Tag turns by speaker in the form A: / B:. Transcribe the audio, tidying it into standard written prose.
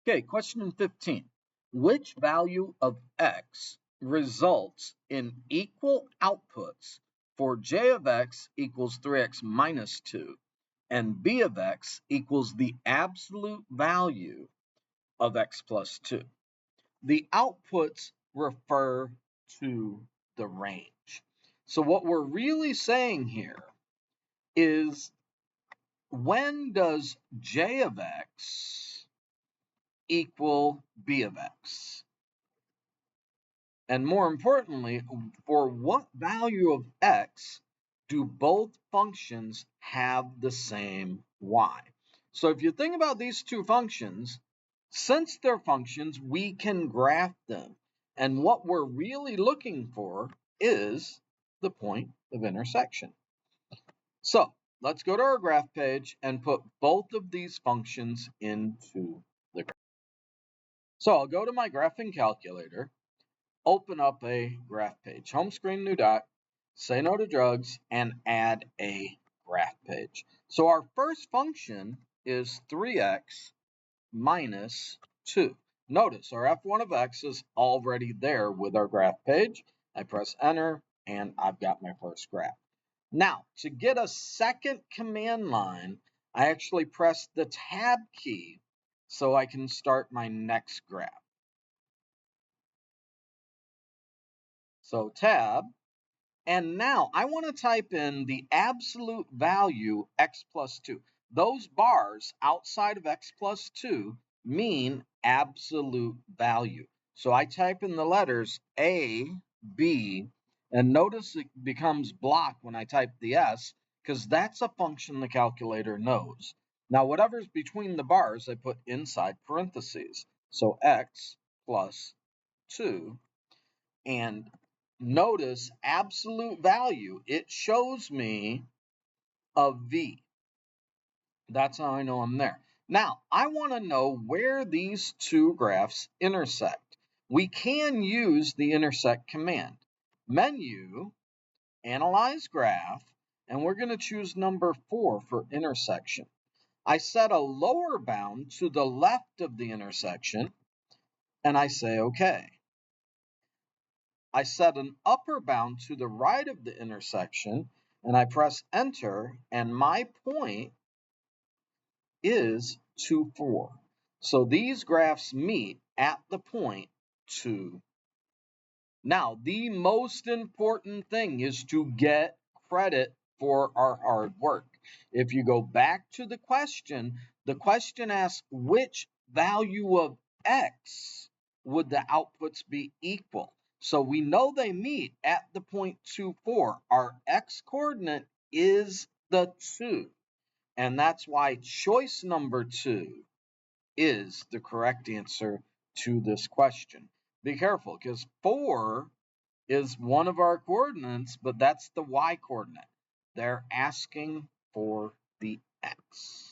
A: Okay, question 15. Which value of x results in equal outputs for j of x equals 3x minus 2 and b of x equals the absolute value of x plus 2? The outputs refer to the range. So what we're really saying here is, when does j of x equal b of x? And more importantly, for what value of x do both functions have the same y? So if you think about these two functions, since they're functions, we can graph them. And what we're really looking for is the point of intersection. So let's go to our graph page and put both of these functions into the graph. So I'll go to my graphing calculator, open up a graph page, home screen, new doc, say no to drugs, and add a graph page. So our first function is 3x minus 2. Notice our f1 of x is already there with our graph page. I press enter, and I've got my first graph. Now, to get a second command line, I actually press the tab key so I can start my next graph. So tab, and now I want to type in the absolute value x plus 2. Those bars outside of x plus 2 mean absolute value. So I type in the letters A, B, and notice it becomes blocked when I type the S, because that's a function the calculator knows. Now whatever's between the bars I put inside parentheses. So x plus 2, and notice absolute value, it shows me a V. That's how I know I'm there. Now, I want to know where these two graphs intersect. We can use the intersect command. Menu, analyze graph, and we're going to choose number 4 for intersection. I set a lower bound to the left of the intersection, and I say OK. I set an upper bound to the right of the intersection, and I press enter, and my point is 2, 4. So these graphs meet at the point 2. Now, the most important thing is to get credit for our hard work. If you go back to the question asks which value of x would the outputs be equal. So we know they meet at the point 2, 4. Our x coordinate is the 2. And that's why choice number 2 is the correct answer to this question. Be careful, because 4 is one of our coordinates, but that's the y coordinate. They're asking for the x.